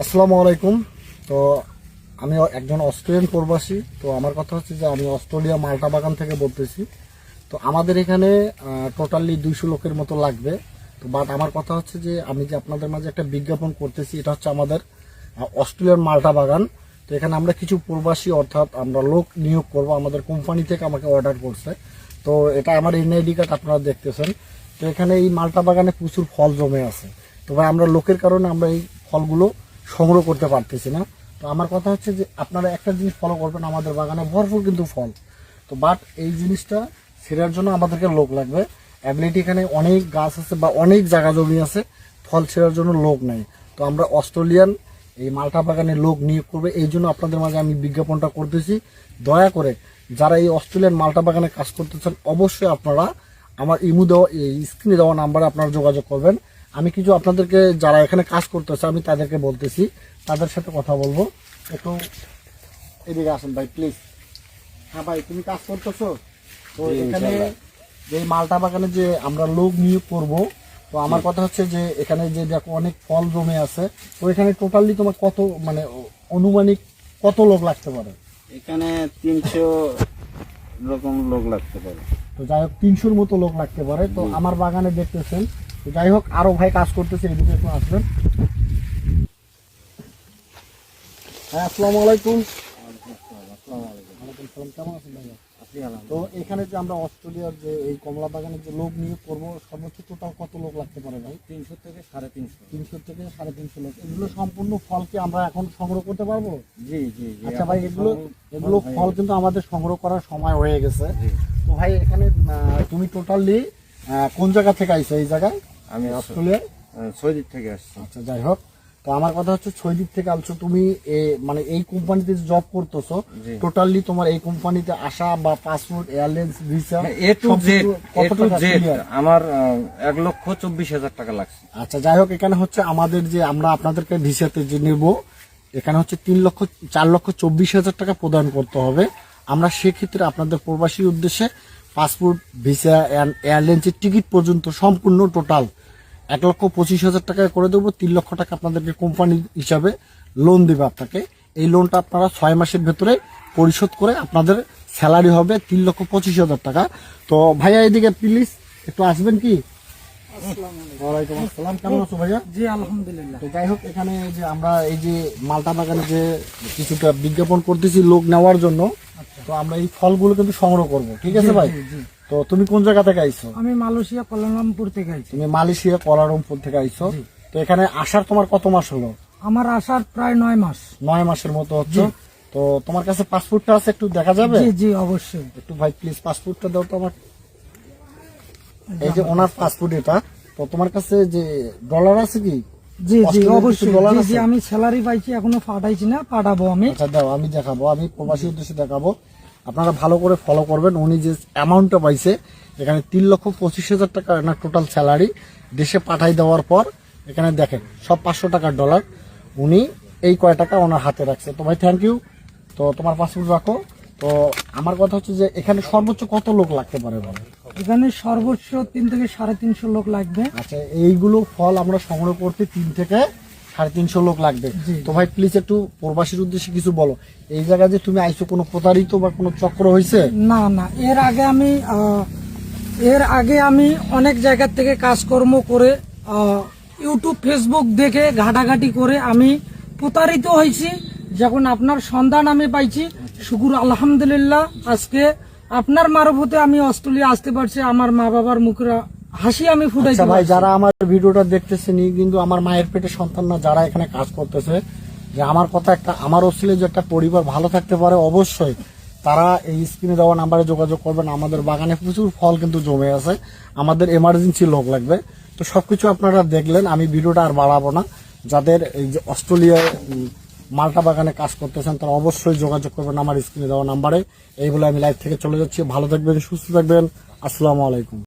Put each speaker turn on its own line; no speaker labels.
আসসালামু আলাইকুম। তো আমি একজন অস্ট্রেলিয়ান প্রবাসী। তো আমার কথা হচ্ছে যে আমি অস্ট্রেলিয়া মাল্টা বাগান থেকে বলতেছি। তো আমাদের এখানে টোটালি 200 লোকের মতো লাগবে। তো বাট আমার কথা হচ্ছে যে আমি যে আপনাদের মাঝে একটা বিজ্ঞাপন করতেছি, এটা হচ্ছে আমাদের অস্ট্রেলিয়ান মাল্টা বাগান। তো এখানে আমরা কিছু প্রবাসী অর্থাৎ আমরা লোক নিয়োগ করব, আমাদের কোম্পানি থেকে আমাকে অর্ডার করছে। তো এটা আমার এনআইডি কার্ড আপনারা দেখতেছেন। তো এখানে এই মাল্টা বাগানে প্রচুর ফল জমে আছে। তো ভাই আমরা লোকের কারণে আমরা এই ফলগুলো সংগ্রহ করতে পারতেছি না। তো আমার কথা হচ্ছে যে আপনারা একটা জিনিস ফলো করবেন, আমাদের বাগানে ভরপুর কিন্তু ফল। তো বাট এই জিনিসটা ছেড়ার জন্য আমাদেরকে লোক লাগবে। অ্যাবিলিটি এখানে অনেক গাছ আছে বা অনেক জায়গা জমি আছে, ফল ছেড়ার জন্য লোক নেই। তো আমরা অস্ট্রেলিয়ান এই মাল্টা বাগানে লোক নিয়োগ করবে, এই জন্য আপনাদের মাঝে আমি বিজ্ঞাপনটা করতেছি। দয়া করে যারা এই অস্ট্রেলিয়ান মাল্টা বাগানে কাজ করতে চান, অবশ্যই আপনারা আমার ইমু দেওয়া এই স্ক্রিনে দেওয়া নাম্বারে আপনারা যোগাযোগ করবেন। আমি কিছু আপনাদেরকে যারা এখানে কাজ করতেছে আমি তাদেরকে বলতেছি, তাদের সাথে কথা বলবো। একটু এদিকে আসেন ভাই প্লিজ। হ্যাঁ ভাই, তুমি কাজ করতেছো? তো এখানে এই মাল্টা বাগানে যে আমরা লোক নিয়োগ করব, তো আমার কথা হচ্ছে যে এখানে যে দেখো অনেক ফল জমে আছে, তো এখানে টোটালি তোমার কত মানে অনুমানিক কত লোক লাগতে পারে?
এখানে 300 রকম লোক লাগতে পারে।
তো যাই হোক 300-র মতো লোক লাগতে পারে। তো আমার বাগানে দেখতেছেন, তো যাই হোক আরো ভাই কাজ করতেছে, এদিকে একটু আসবেন। হ্যাঁ, আসসালামু আলাইকুম। কেমন আছেন ভাইয়া? তো এখানে যে আমরা অস্ট্রেলিয়ার যে এই কমলা বাগানের যে লোক নিয়োগ করবো, সর্বোচ্চ টোটাল কত লোক লাগতে পারে ভাই?
300 থেকে 350।
300 থেকে 350 লোক। এগুলো সম্পূর্ণ ফল কি আমরা এখন সংগ্রহ করতে পারবো?
জি জি জি।
আচ্ছা ভাই, এগুলো ফল কিন্তু আমাদের সংগ্রহ করার সময় হয়ে গেছে। তো ভাই এখানে তুমি টোটালি কোন জায়গা থেকে আইছো এই জায়গায়?
আমি
অস্ট্রেলিয়া
সৌদি থেকে আসছি।
আচ্ছা, যাই হোক। তো আমার কথা হচ্ছে ছয়দিক থেকে আসছো তুমি, মানে এই কোম্পানিতে জব করতেছো। টোটালি তোমার এই কোম্পানিতে আসা বা passport, airlines, visa
A to Z আমার 1,24,000 টাকা লাগছে।
আচ্ছা, যাই হোক। এখানে হচ্ছে আমাদের যে আমরা আপনাদেরকে ভিসাতে যে নেব, এখানে হচ্ছে 4,24,000 টাকা প্রদান করতে হবে। আমরা সেক্ষেত্রে আপনাদের প্রবাসীর উদ্দেশ্যে পাসপোর্ট, ভিসা, এয়ারলাইন্সের টিকিট পর্যন্ত সম্পূর্ণ টোটাল 1,25,000 টাকায় করে দেবো। 3 লক্ষ টাকা আপনাদেরকে কোম্পানি হিসাবে লোন দেবে আপনাকে। এই লোনটা আপনারা 6 মাসের ভেতরে পরিশোধ করে আপনাদের স্যালারি হবে 3,25,000 টাকা। তো ভাইয়া এদিকে প্লিজ একটু আসবেন কি? ওয়ালাইকুম আসসালাম। কেমন আছো ভাইয়া?
জি আলহামদুলিল্লাহ।
তো যাই হোক, এখানে যে আমরা এই যে মাল্টা বাগানে যে কিছুটা বিজ্ঞাপন করতেছি লোক নেওয়ার জন্য, তো আমরা এই ফলগুলো কিন্তু সংগ্রহ করব, ঠিক আছে ভাই? তো তুমি কোন জায়গা থেকে আইছো?
আমি মালয়েশিয়া কুয়ালালামপুর থেকে আইছি।
তুমি মালয়েশিয়া কুয়ালালামপুর থেকে আইছো। তো এখানে আসার তোমার কত মাস হলো?
আমার আসার প্রায় 9 মাস।
9 মাসের মতো হচ্ছে। তো তোমার কাছে পাসপোর্টটা আছে, একটু দেখা যাবে?
জি জি অবশ্যই।
একটু ভাই প্লিজ পাসপোর্টটা দাও তো আমার। এই যে ওনার পাসপোর্ট এটা। তো তোমার কাছে যে ডলার আছে কি?
জি জি
অবশ্যই ডলার আছে।
আমি স্যালারি পাইছি, এখনো পাঠাইছি না, পাঠাবো আমি।
আচ্ছা দাও, আমি দেখাবো, আমি প্রবাসী উদ্দেশ্যে দেখাবো। আপনারা ভালো করে ফলো করবেন। উনি যে অ্যামাউন্টটা পাইছে, এখানে 3,25,000 টাকা না টোটাল স্যালারি দেশে পাঠাই দেওয়ার পর, এখানে দেখেন সব 500 টাকার ডলার, উনি এই কয় টাকা ওনার হাতে রাখছে। তো ভাই থ্যাংক ইউ। তো তোমার পাসপোর্ট রাখো। তো আমার কথা হচ্ছে যে এখানে সর্বোচ্চ কত লোক লাগতে পারে বলো?
এখানে সর্বোচ্চ 3 থেকে 350 লোক লাগবে।
আচ্ছা, এইগুলো ফল আমরা সংগ্রহ করতে 3 থেকে 350 লোক লাগবে। তো ভাই প্লিজ একটু প্রবাসীর উদ্দেশ্যে কিছু বলো। এই জায়গায় যে তুমি আইছো, কোনো প্রতারিত বা কোনো চক্র হয়েছে?
না না, এর আগে আমি অনেক জায়গা থেকে কাজকর্ম করে ইউটিউব, ফেসবুক দেখে ঘাটাঘাটি করে আমি প্রতারিত হয়েছি। যখন আপনার সন্ধান আমি পাইছি, শুকুর আলহামদুলিল্লাহ, আজকে আপনার মারফতে আমি অস্ট্রেলিয়া আসতে পারছি। আমার মা বাবার মুখের হাসি আমি ফুটাইছি।
ভাই যারা আমার ভিডিওটা দেখতেছেন, কিন্তু আমার মায়ের পেটে সন্তান না, যারা এখানে কাজ করতেছে, যে আমার কথা একটা, আমার অস্ট্রেলিয়া যে একটা পরিবার ভালো থাকতে পারে, অবশ্যই তারা এই স্ক্রিনে দেওয়া নাম্বারে যোগাযোগ করবেন। আমাদের বাগানে প্রচুর ফল কিন্তু জমে আছে, আমাদের এমার্জেন্সি লোক লাগবে। তো সবকিছু আপনারা দেখলেন, আমি ভিডিওটা আর বাড়াবো না। যাদের এই যে অস্ট্রেলিয়ায় মাল্টা বাগানে কাজ করতেছেন, তারা অবশ্যই যোগাযোগ করবেন আমার স্ক্রিনে দেওয়া নাম্বারে। এই বলে আমি লাইভ থেকে চলে যাচ্ছি। ভালো থাকবেন, সুস্থ থাকবেন। আসসালামু আলাইকুম।